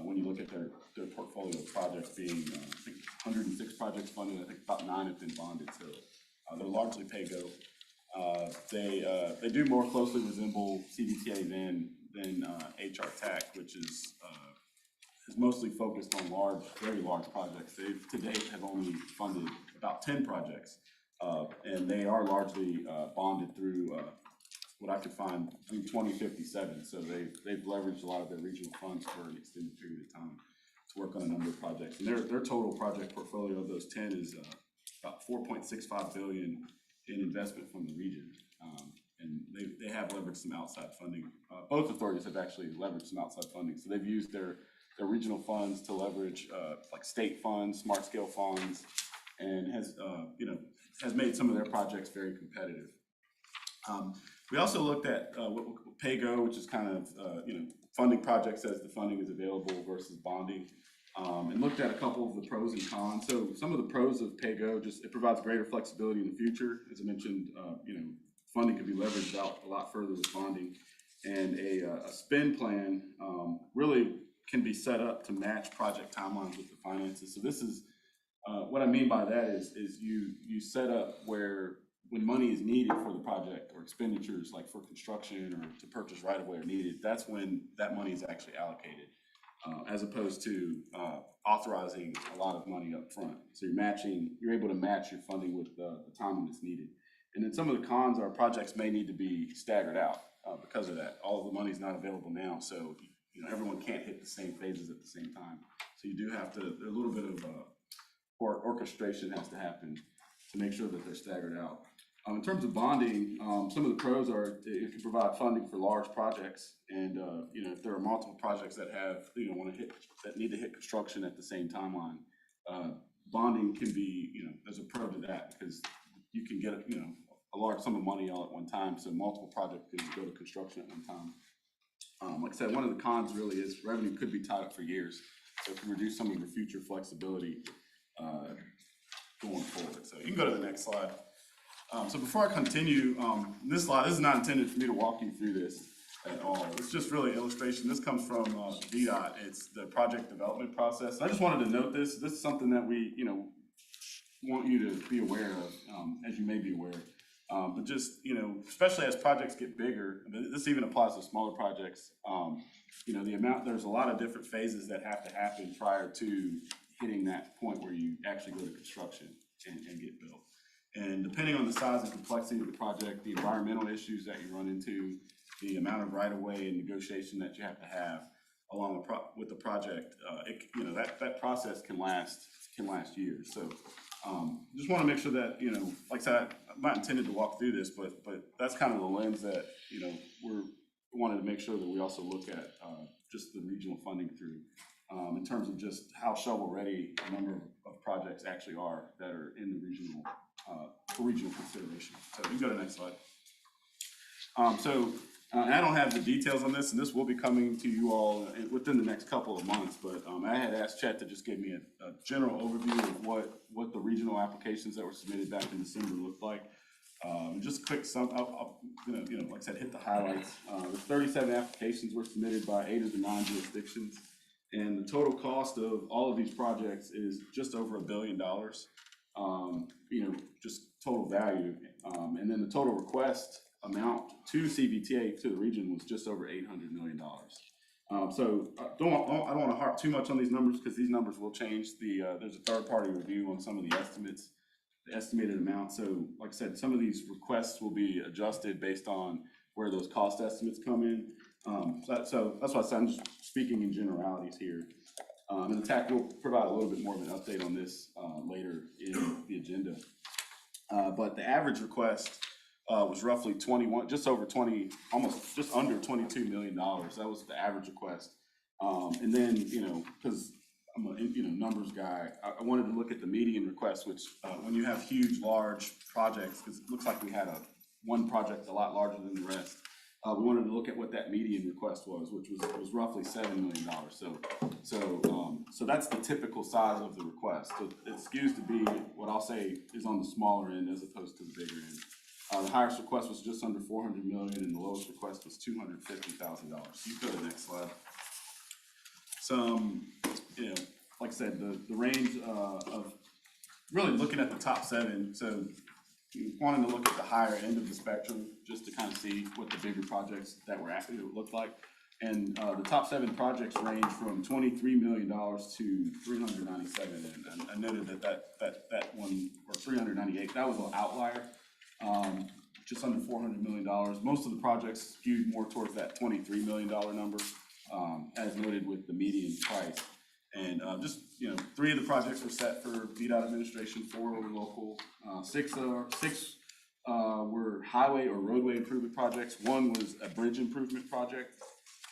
when you look at their portfolio of projects being, I think 106 projects funded, I think about 9 have been bonded, so they're largely pay-go. They do more closely resemble CVTA than HR TAC, which is mostly focused on very large projects. They to date have only funded about 10 projects, and they are largely bonded through what I could find through 2057. So they've leveraged a lot of their regional funds for an extended period of time to work on a number of projects. And their total project portfolio of those 10 is about $4.65 billion in investment from the region. And they have leveraged some outside funding. Both authorities have actually leveraged some outside funding. So they've used their regional funds to leverage like state funds, smart scale funds, and has made some of their projects very competitive. We also looked at pay-go, which is kind of funding projects as the funding is available versus bonding, and looked at a couple of the pros and cons. So some of the pros of pay-go, it provides greater flexibility in the future. As I mentioned, funding can be leveraged out a lot further with bonding, and a spend plan really can be set up to match project timelines with the finances. So this is what I mean by that is you set up where when money is needed for the project or expenditures like for construction or to purchase right of way are needed, that's when that money is actually allocated, as opposed to authorizing a lot of money up front. So you're able to match your funding with the time when it's needed. And then some of the cons are projects may need to be staggered out because of that. All of the money is not available now, so everyone can't hit the same phases at the same time. So you do have to, a little bit of orchestration has to happen to make sure that they're staggered out. In terms of bonding, some of the pros are it can provide funding for large projects, and if there are multiple projects that have that need to hit construction at the same timeline, bonding can be there's a pro to that because you can get a large sum of money all at one time, so multiple projects can go to construction at one time. Like I said, one of the cons really is revenue could be tied up for years, so it can reduce some of your future flexibility going forward. So you can go to the next slide. So before I continue, this slide is not intended for me to walk you through this at all. It's just really illustration. This comes from Vdot. It's the project development process. And I just wanted to note this. This is something that we want you to be aware of, as you may be aware. But just especially as projects get bigger, this even applies to smaller projects. There's a lot of different phases that have to happen prior to hitting that point where you actually go to construction and get built. And depending on the size and complexity of the project, the environmental issues that you run into, the amount of right-of-way and negotiation that you have to have along with the project, that process can last years. So just want to make sure that like I said, I'm not intended to walk through this, but that's kind of the lens that we wanted to make sure that we also look at just the regional funding through in terms of just how shovel-ready a number of projects actually are that are in the regional for regional consideration. So you can go to the next slide. And I don't have the details on this, and this will be coming to you all within the next couple of months, but I had asked Chet to just give me a general overview of what the regional applications that were submitted back in December looked like. Just quick I'll like I said, hit the highlights. The 37 applications were submitted by 8 of the 9 jurisdictions, and the total cost of all of these projects is just over $1 billion. Just total value, and then the total request amount to CVTA to the region was just over $800 million. So I don't want to harp too much on these numbers because these numbers will change. There's a third-party review on some of the estimates, the estimated amount. So like I said, some of these requests will be adjusted based on where those cost estimates come in. So that's why I said I'm just speaking in generalities here. And the TAC will provide a little bit more of an update on this later in the agenda. But the average request was roughly just over 20, almost just under $22 million. That was the average request. And then, because I'm a numbers guy, I wanted to look at the median request, which when you have huge, large projects, because it looks like we had one project a lot larger than the rest. We wanted to look at what that median request was, which was roughly $7 million. So that's the typical size of the request. So it skews to be what I'll say is on the smaller end as opposed to the bigger end. The highest request was just under $400 million, and the lowest request was $250,000. You go to the next slide. Some, like I said, the range of really looking at the top 7. So wanting to look at the higher end of the spectrum just to kind of see what the bigger projects that were active looked like. And the top 7 projects range from $23 million to $397. And I noted that one, or $398, that was an outlier, just under $400 million. Most of the projects skewed more towards that $23 million number, as noted with the median price. And just, 3 of the projects were set for Vdot administration, 4 were local, 6 were highway or roadway improvement projects, 1 was a bridge improvement project,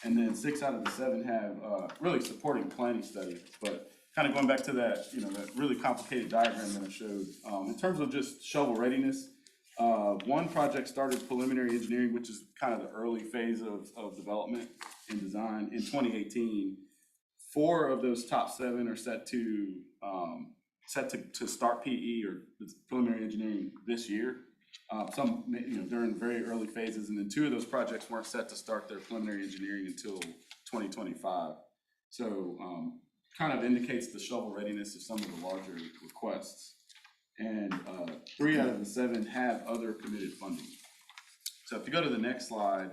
and then 6 out of the 7 have really supporting planning study. But kind of going back to that, that really complicated diagram that I showed, in terms of just shovel readiness, 1 project started preliminary engineering, which is kind of the early phase of development and design in 2018. 4 of those top 7 are set to start PE or preliminary engineering this year. Some, during very early phases, and then 2 of those projects weren't set to start their preliminary engineering until 2025. So kind of indicates the shovel readiness of some of the larger requests. And 3 out of the 7 have other committed funding. So if you go to the next slide,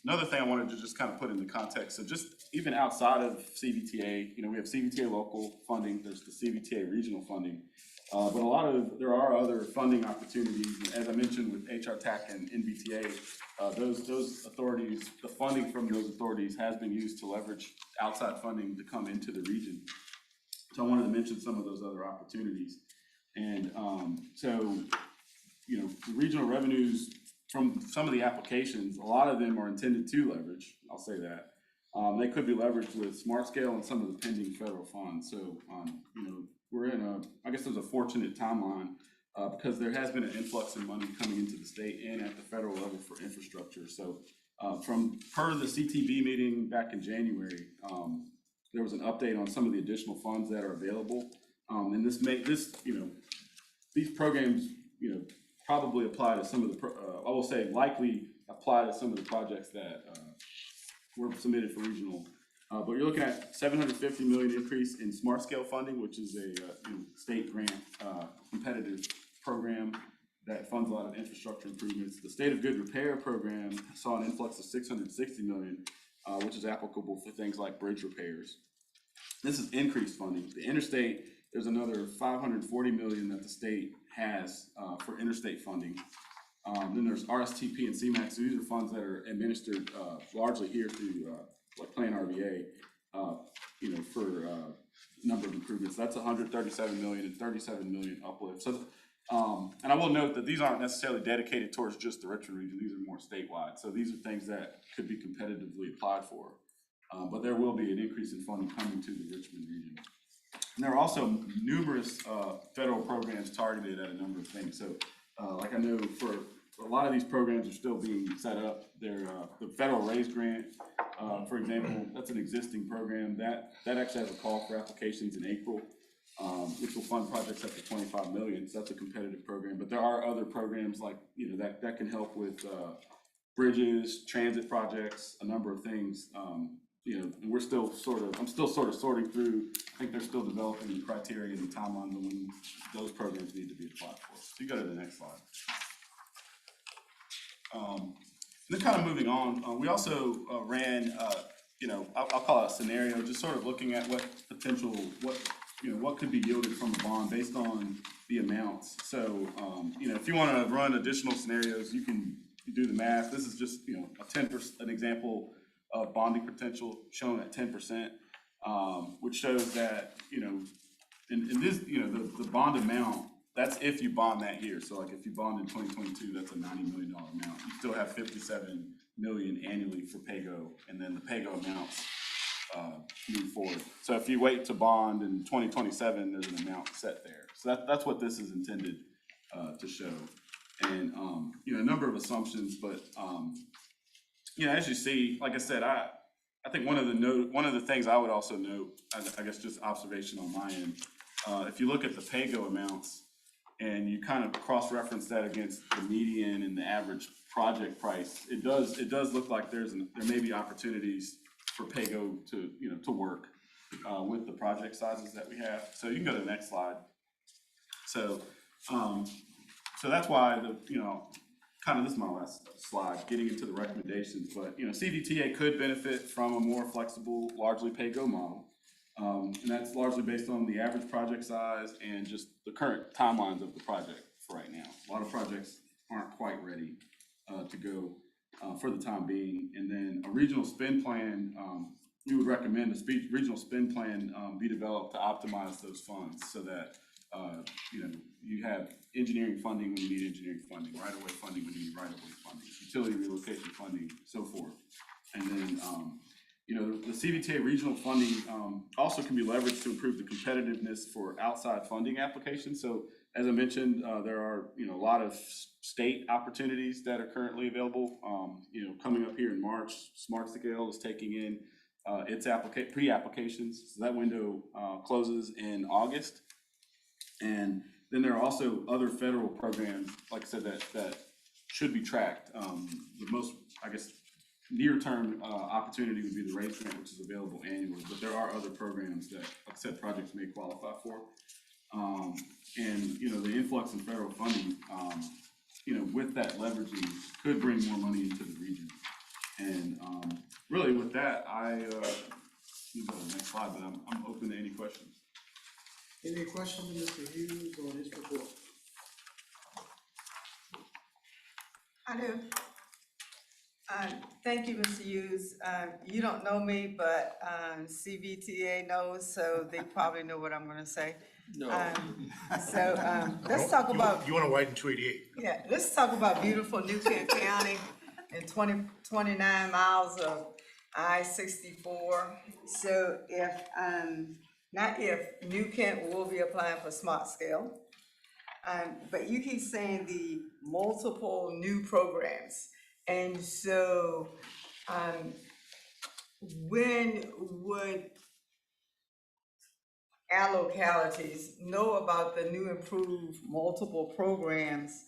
another thing I wanted to just kind of put into context, so just even outside of CVTA, we have CVTA local funding, there's the CVTA regional funding, but there are other funding opportunities. As I mentioned with HR TAC and NBTA, those authorities, the funding from those authorities has been used to leverage outside funding to come into the region. So I wanted to mention some of those other opportunities. And the regional revenues from some of the applications, a lot of them are intended to leverage, I'll say that. They could be leveraged with Smart Scale and some of the pending federal funds. So, we're in I guess there's a fortunate timeline because there has been an influx of money coming into the state and at the federal level for infrastructure. So, per the CTB meeting back in January, there was an update on some of the additional funds that are available. And these programs, probably apply to some of the, I will say likely apply to some of the projects that were submitted for regional. But you're looking at $750 million increase in Smart Scale funding, which is a state grant competitive program that funds a lot of infrastructure improvements. The State of Good Repair program saw an influx of $660 million, which is applicable for things like bridge repairs. This is increased funding. The interstate, there's another $540 million that the state has for interstate funding. Then there's Rstp and Cmax. So these are funds that are administered largely here through like Plan RVA, for a number of improvements. That's $137 million and $37 million uplift. So, and I will note that these aren't necessarily dedicated towards just the Richmond region. These are more statewide. So these are things that could be competitively applied for. But there will be an increase in funding coming to the Richmond region. And there are also numerous federal programs targeted at a number of things. So like I know for a lot of these programs are still being set up. They're the federal raise grant, for example, that's an existing program that actually has a call for applications in April, which will fund projects up to $25 million. So that's a competitive program. But there are other programs like, that can help with bridges, transit projects, a number of things. And we're still I'm still sort of sorting through. I think they're still developing the criteria and the timelines on when those programs need to be applied for. So you go to the next slide. Then kind of moving on, we also ran, I'll call it a scenario, just sort of looking at what could be yielded from a bond based on the amounts. So, if you want to run additional scenarios, you can do the math. This is just, a 10%, an example of bonding potential shown at 10%. which shows that, in this, the bond amount, that's if you bond that year. So like if you bond in 2022, that's a $90 million amount. You still have 57 million annually for PAYGO, and then the PAYGO amounts move forward. So if you wait to bond in 2027, there's an amount set there. So that's what this is intended to show. And a number of assumptions, but as you see, like I said, I think one of the things I would also note, I guess just observation on my end, if you look at the PAYGO amounts and you kind of cross-reference that against the median and the average project price, it does look like there may be opportunities for PAYGO to work with the project sizes that we have. So you can go to the next slide. So that's why this is my last slide, getting into the recommendations, but CVTA could benefit from a more flexible, largely PAYGO model. And that's largely based on the average project size and just the current timelines of the project for right now. A lot of projects aren't quite ready to go for the time being. And then a regional spend plan, we would recommend a regional spend plan be developed to optimize those funds so that you have engineering funding when you need engineering funding, right-of-way funding when you need right-of-way funding, utility relocation funding, so forth. And then the CVTA regional funding also can be leveraged to improve the competitiveness for outside funding applications. So as I mentioned, there are a lot of state opportunities that are currently available. Coming up here in March, Smart Scale is taking in its pre-applications. So that window closes in August. And then there are also other federal programs, like I said, that should be tracked. The most, I guess, near-term opportunity would be the RAISE grant, which is available annually, but there are other programs that, like I said, projects may qualify for. And the influx in federal funding, with that leveraging could bring more money into the region. And really with that, you go to the next slide, but I'm open to any questions. Any questions, Mr. Hughes, on his report? I do. Thank you, Mr. Hughes. You don't know me, but CVTA knows, so they probably know what I'm gonna say. No. Let's talk about, You wanna widen 288? yeah, let's talk about beautiful New Kent County and 29 miles of I-64. So New Kent will be applying for Smart Scale. But you keep saying the multiple new programs. And so, when would our localities know about the new improved multiple programs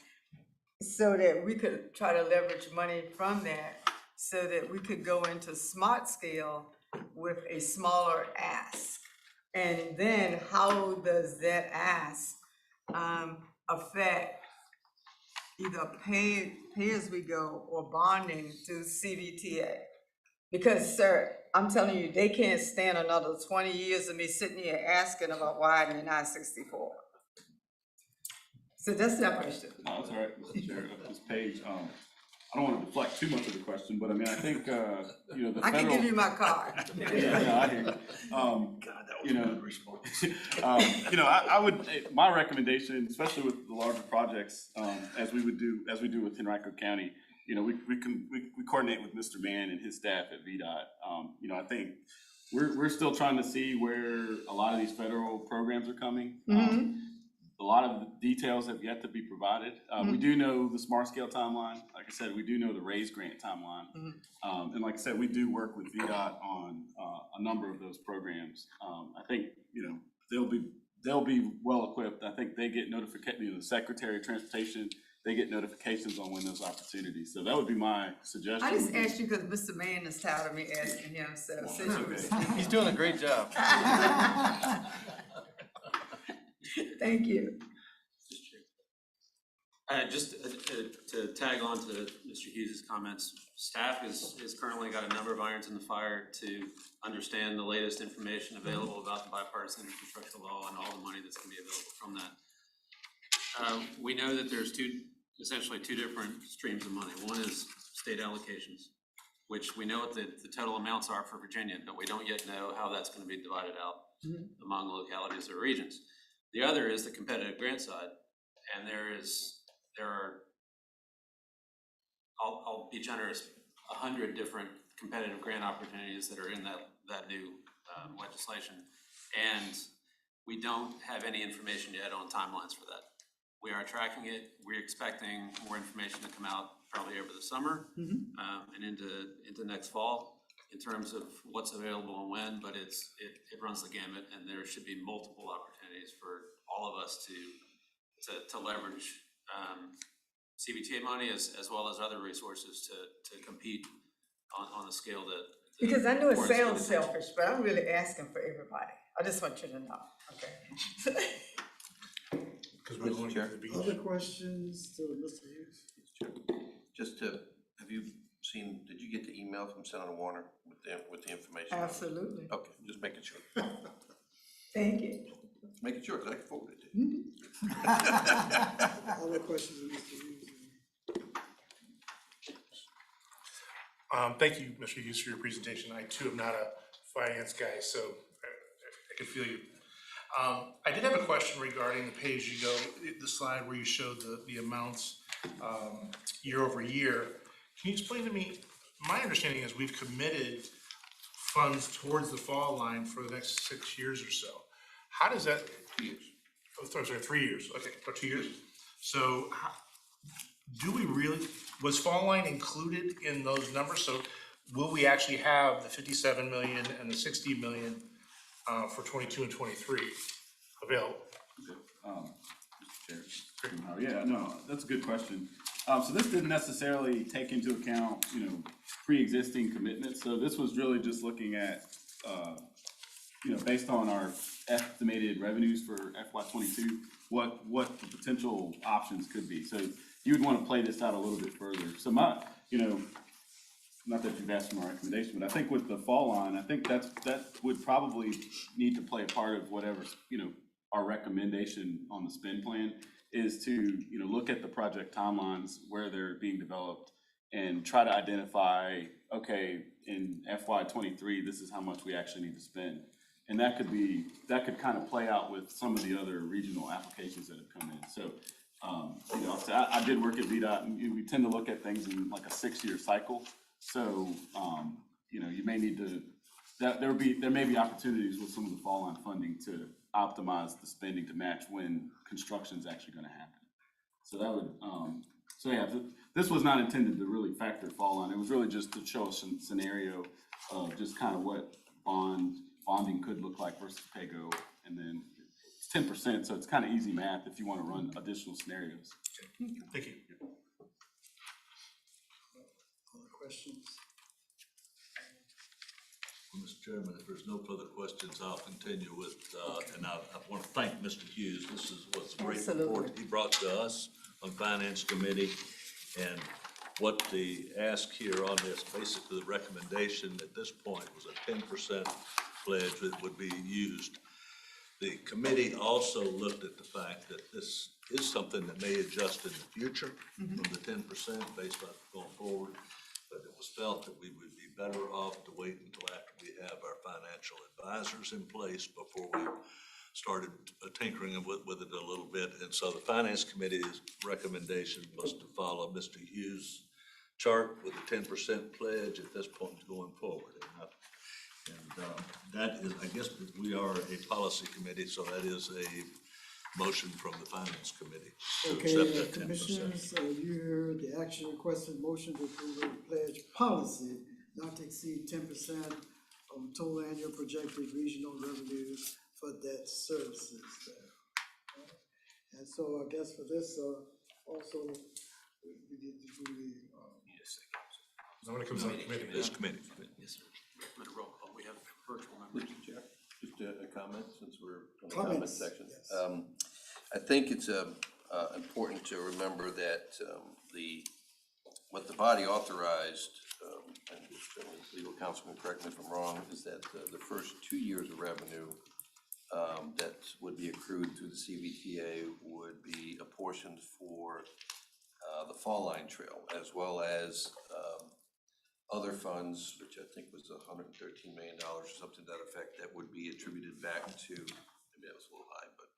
so that we could try to leverage money from that so that we could go into Smart Scale with a smaller ask? And then how does that ask affect either pay as we go or bonding through CVTA? Because, sir, I'm telling you, they can't stand another 20 years of me sitting here asking about widening I-64. So that's that question. No, that's all right, Mr. Chair. This page, I don't want to deflect too much of the question, but I mean, I think, the federal. I can give you my card. Yeah, I hear you. God, that was a good response. I would, my recommendation, especially with the larger projects, as we do with Henrico County, we coordinate with Mr. Mann and his staff at Vdot. I think we're still trying to see where a lot of these federal programs are coming. A lot of the details have yet to be provided. We do know the Smart Scale timeline. Like I said, we do know the RAISE grant timeline. And like I said, we do work with Vdot on a number of those programs. I think, they'll be well equipped. I think they get notification, the Secretary of Transportation, they get notifications on when those opportunities. So that would be my suggestion. I just asked you because Mr. Mann is tired of me asking him, so since you were- He's doing a great job. Thank you. Just to tag on to Mr. Hughes' comments, staff is currently got a number of irons in the fire to understand the latest information available about the bipartisan infrastructure law and all the money that's going to be available from that. We know that there's essentially two different streams of money. One is state allocations, which we know what the total amounts are for Virginia, but we don't yet know how that's gonna be divided out among localities or regions. The other is the competitive grant side, and there are, I'll be generous, 100 different competitive grant opportunities that are in that new legislation. And we don't have any information yet on timelines for that. We are tracking it. We're expecting more information to come out probably over the summer and into next fall in terms of what's available and when, but it runs the gamut, and there should be multiple opportunities for all of us to leverage CVTA money as well as other resources to compete on a scale that. Because I know it warrants good sounds attention. selfish, but I'm really asking for everybody. I just want you to know, okay? Because we want to go to the beach. Other questions to Mr. Hughes? Just to, did you get the email from Senator Warner with the information? Absolutely. Okay, just making sure. Thank you. Making sure, because I can forward it to you. Other questions of Mr. Hughes? Thank you, Mr. Hughes, for your presentation. I too am not a finance guy, so I can feel you. I did have a question regarding the pay-as-you-go, the slide where you showed the amounts year over year. Can you explain to me, my understanding is we've committed funds towards the fall line for the next 6 years or so. How does that? 2 years. Oh, sorry, 3 years, okay, or 2 years. So do we really, was fall line included in those numbers? So will we actually have the 57 million and the 60 million for 22 and 23 available? Mr. Chair. Yeah, no, that's a good question. So this didn't necessarily take into account, pre-existing commitments. So this was really just looking at, based on our estimated revenues for FY22, what the potential options could be. So you would want to play this out a little bit further. So not that you've asked for my recommendation, but I think with the fall line, I think that would probably need to play a part of whatever, our recommendation on the spend plan is to, look at the project timelines where they're being developed and try to identify, okay, in FY23, this is how much we actually need to spend. And that could kind of play out with some of the other regional applications that have come in. So, I did work at Vdot, and we tend to look at things in like a 6-year cycle. So, you may need to, there may be opportunities with some of the fall line funding to optimize the spending to match when construction is actually going to happen. So that would, this was not intended to really factor fall line. It was really just to show us some scenario of just kind of what bonding could look like versus pay-go, and then it's 10%, so it's kind of easy math if you want to run additional scenarios. Okay. Thank you. Other questions? Well, Mr. Chairman, if there's no further questions, I'll continue with, and I want to thank Mr. Hughes. This was a great report he brought to us on Finance Committee. And what the ask here on this, basically the recommendation at this point was a 10% pledge that would be used. The committee also looked at the fact that this is something that may adjust in the future from the 10% based on going forward, but it was felt that we would be better off to wait until after we have our financial advisors in place before we started tinkering with it a little bit. And so the Finance Committee's recommendation was to follow Mr. Hughes' chart with a 10% pledge at this point going forward. And that is, I guess we are a policy committee, so that is a motion from the Finance Committee to accept Okay, that 10%. commissioners, you heard the action requested motion to approve the pledge policy not to exceed 10% of total annual projected regional revenues for debt services. And so I guess for this, also, we need to do the, When it comes on the committee. This committee. Yes, sir. Recommend a roll call. We have virtual members. Mr. Chair, just a comment since we're in the Comments, comment section. yes. I think it's important to remember that what the body authorized, and legal counsel can correct me if I'm wrong, is that the first 2 years of revenue that would be accrued through the CVTA would be apportioned for the fall line trail, as well as other funds, which I think was $113 million or something to that effect, that would be attributed back to, maybe that was a little high, but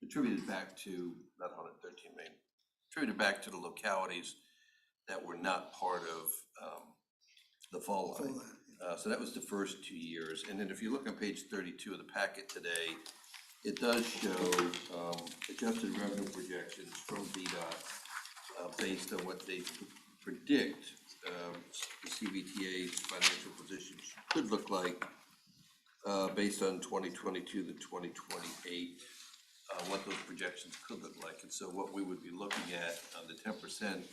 attributed back to, not 113 million, attributed back to the localities that were not part of the fall line. So that was the first 2 years. And then if you look on page 32 of the packet today, it does show adjusted revenue projections from Vdot based on what they predict the CVTA's financial positions could look like based on 2022 to 2028, what those projections could look like. And so what we would be looking at on the 10%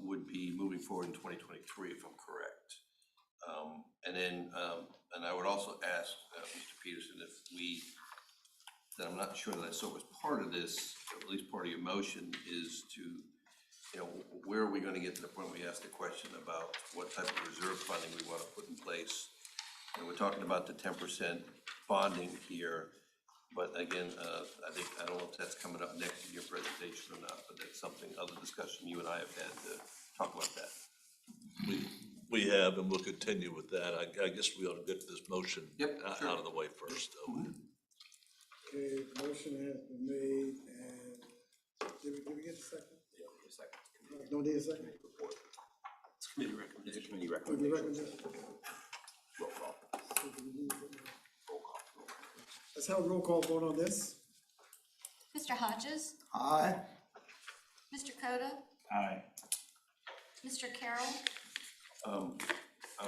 would be moving forward in 2023, if I'm correct. And then, and I would also ask Mr. Peterson if that I'm not sure that I saw was part of this, or at least part of your motion, is to, you know, where are we gonna get to the point where we ask the question about what type of reserve funding we wanna put in place? And we're talking about the 10% bonding here, but again, I don't know if that's coming up next in your presentation or not, but that's something, other discussion you and I have had to talk about that. We have, and we'll continue with that. I guess we ought to get this motion Sure. out of the way first. Okay, motion has been made, and did we get a second? No, need a second? It's committee recommendation. Committee recommendation? Roll call. Let's have a roll call vote on this. Mr. Hodges? Aye. Mr. Cota? Aye. Mr. Carroll? I'm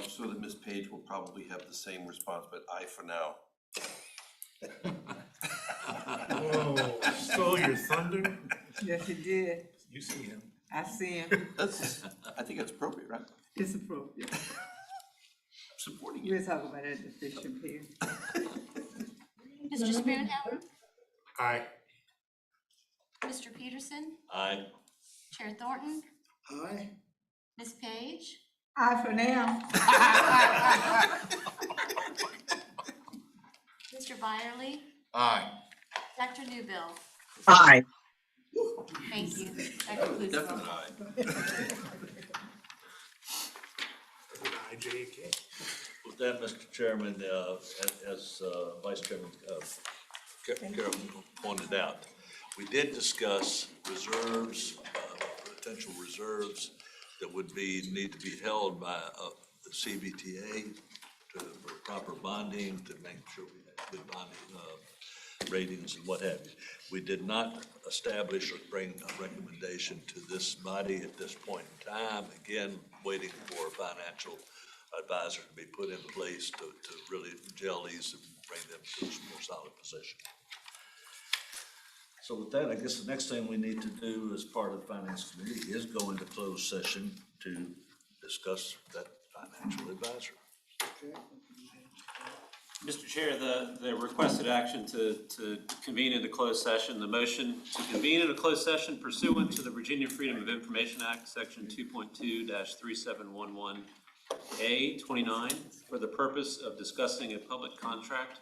sure that Ms. Page will probably have the same response, but aye for now. Whoa, stole your thunder? Yes, it did. You see him. I see him. I think that's appropriate, right? It's appropriate. I'm supporting you. We'll talk about that decision here. Mr. Spoonhour? Aye. Mr. Peterson? Aye. Chair Thornton? Aye. Ms. Page? Aye for now. Mr. Byerly? Aye. Dr. Newbill? Aye. Thank you. That concludes the roll Definite call. aye. IJK. With that, Mr. Chairman, as Vice Chairman Carroll pointed out, we did discuss reserves, potential reserves that would need to be held by the CVTA for proper bonding, to make sure we have good bonding ratings and what have you. We did not establish or bring a recommendation to this body at this point in time. Again, waiting for a financial advisor to be put in place to really gel these and bring them to a more solid position. So with that, I guess the next thing we need to do as part of the Finance Committee is go into closed session to discuss that financial advisor. Okay. Mr. Chair, the requested action to convene into closed session, the motion to convene in a closed session pursuant to the Virginia Freedom of Information Act, section 2.2-3711A29, for the purpose of discussing a public contract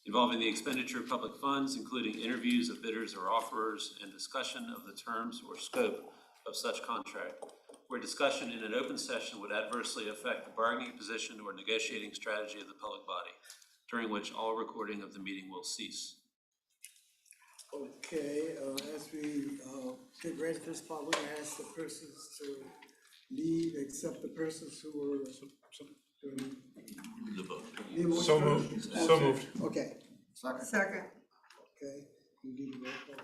involving the expenditure of public funds, including interviews of bidders or offerers and discussion of the terms or scope of such contract, where discussion in an open session would adversely affect the bargaining position or negotiating strategy of the public body, during which all recording of the meeting will cease. Okay, as we get ready for this part, we're gonna ask the persons to leave, except the persons who were. The vote. Need a motion So first? moved. So moved. Okay, Second. okay. You do the roll call?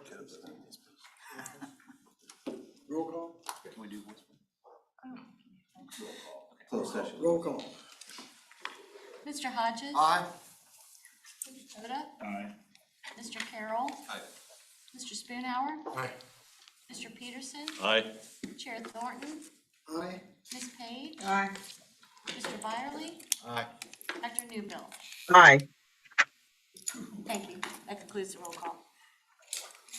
Roll call? Can we do this one? Closed session. Roll call. Mr. Hodges? Aye. Mr. Cota? Aye. Mr. Carroll? Aye. Mr. Spoonhour? Aye. Mr. Peterson? Aye. Chair Thornton? Aye. Ms. Page? Aye. Mr. Byerly? Aye. Dr. Newbill? Aye. Thank you. That concludes the roll call.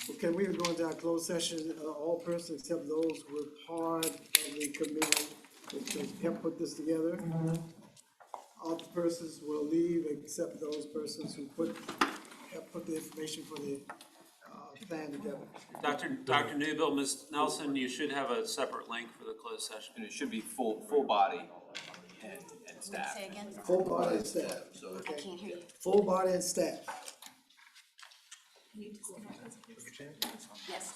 Okay, we are going to our closed session. All persons except those who were part of the committee that helped put this together. All the persons will leave except those persons who helped put the information for the plan together. Dr. Newbill, Ms. Nelson, you should have a separate link for the closed session. And it should be full body and staff. Say again? Full body and staff, I can't hear you. full body and staff. Yes,